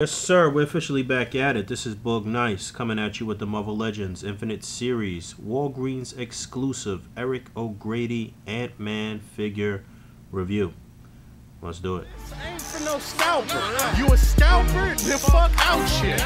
Yes, sir. We're officially back at it. This is Bug Nice coming at you with the Marvel Legends Infinite Series Walgreens exclusive Eric O'Grady Ant-Man figure review. Let's do it. This ain't for no scalper. You a scalper? Then fuck out shit.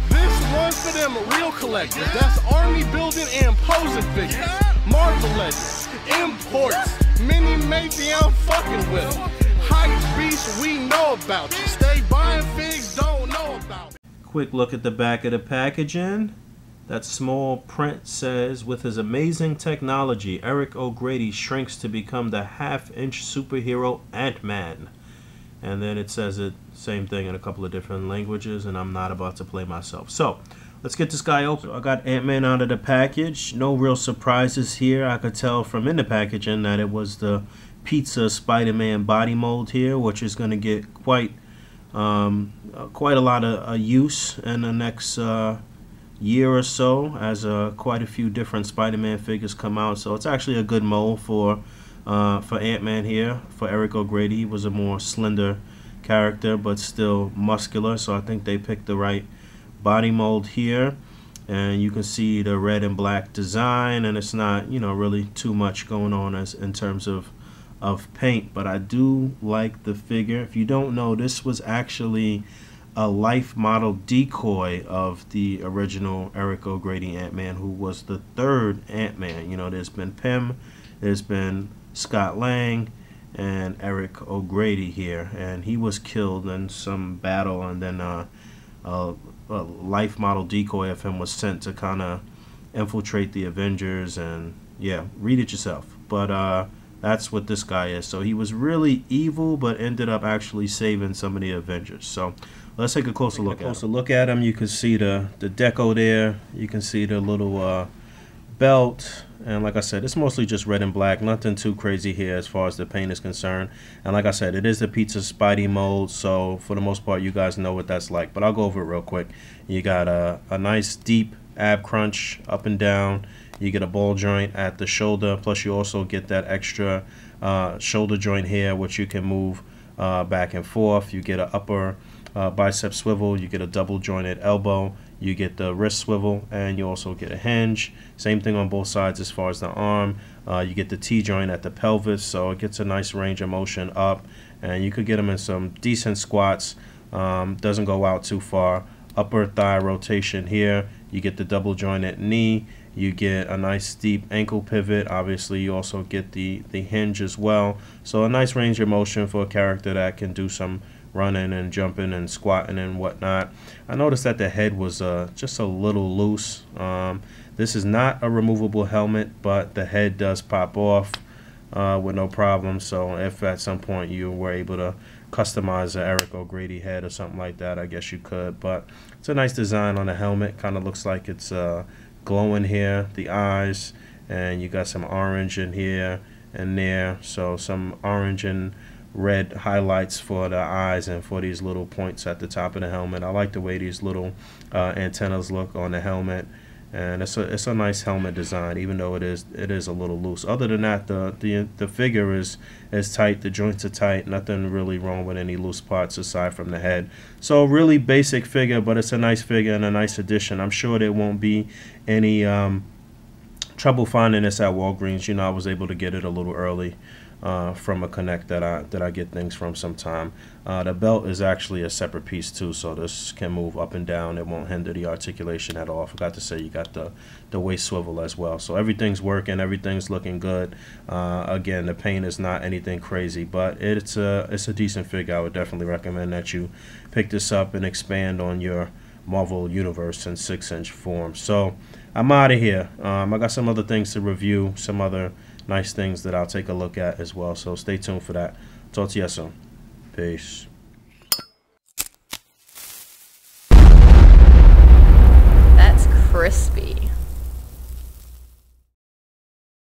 This one's for them real collectors. That's army building and posing figures. Marvel Legends, imports, mini matey, I'm fucking with them. Hype beast, we know about you. Stay buying figs, don't know about it. Quick look at the back of the packaging. That small print says, with his amazing technology, Eric O'Grady shrinks to become the half-inch superhero Antman. And then it says it, same thing in a couple of different languages, and I'm not about to play myself. So, let's get this guy open. I got Ant-Man out of the package. No real surprises here. I could tell from in the packaging that it was the pizza Spider-Man body mold here, which is going to get quite a lot of use in the next year or so, as quite a few different Spider-Man figures come out. So it's actually a good mold for Ant-Man here. For Eric O'Grady, he was a more slender character, but still muscular. So I think they picked the right body mold here. And you can see the red and black design, and it's not, you know, really too much going on as in terms of paint. But I do like the figure. If you don't know, this was actually a life model decoy of the original Eric O'Grady Ant-Man, who was the third Ant-Man. You know, there's been Pym, there's been Scott Lang, and Eric O'Grady here, and he was killed in some battle, and then a life model decoy of him was sent to kind of infiltrate the Avengers. And yeah, read it yourself. But that's what this guy is. So he was really evil, but ended up actually saving some of the Avengers. So let's take a closer look at him. You can see the deco there. You can see the little belt. And like I said, it's mostly just red and black. Nothing too crazy here as far as the paint is concerned. And like I said, it is the pizza Spidey mold. So for the most part, you guys know what that's like. But I'll go over it real quick. You got a nice deep ab crunch up and down. You get a ball joint at the shoulder. Plus you also get that extra shoulder joint here, which you can move back and forth. You get an upper bicep swivel. You get a double jointed elbow. You get the wrist swivel, and you also get a hinge. Same thing on both sides as far as the arm. You get the T-joint at the pelvis, so it gets a nice range of motion up, and you could get them in some decent squats. Doesn't go out too far. Upper thigh rotation here. You get the double jointed knee. You get a nice deep ankle pivot. Obviously, you also get the hinge as well. So a nice range of motion for a character that can do some running and jumping and squatting and whatnot. I noticed that the head was just a little loose. This is not a removable helmet, but the head does pop off with no problem. So if at some point you were able to customize an Eric O'Grady head or something like that, I guess you could. But it's a nice design on the helmet. Kind of looks like it's glowing here, the eyes, and you got some orange in here and there. So some orange and red highlights for the eyes and for these little points at the top of the helmet. I like the way these little antennas look on the helmet, and it's a nice helmet design, even though it is a little loose. Other than that, the figure is tight. The joints are tight. Nothing really wrong with any loose parts aside from the head. So really basic figure, but it's a nice figure and a nice addition. I'm sure there won't be any trouble finding this at Walgreens. You know, I was able to get it a little early from a connect that I get things from sometime. The belt is actually a separate piece too, so this can move up and down. It won't hinder the articulation at all. I forgot to say you got the waist swivel as well. So everything's working, everything's looking good. Again, the paint is not anything crazy, but it's a decent figure. I would definitely recommend that you pick this up and expand on your Marvel Universe in 6-inch form. So I'm out of here. I got some other things to review, some other nice things that I'll take a look at as well. So stay tuned for that. Talk to you soon. Peace. That's crispy.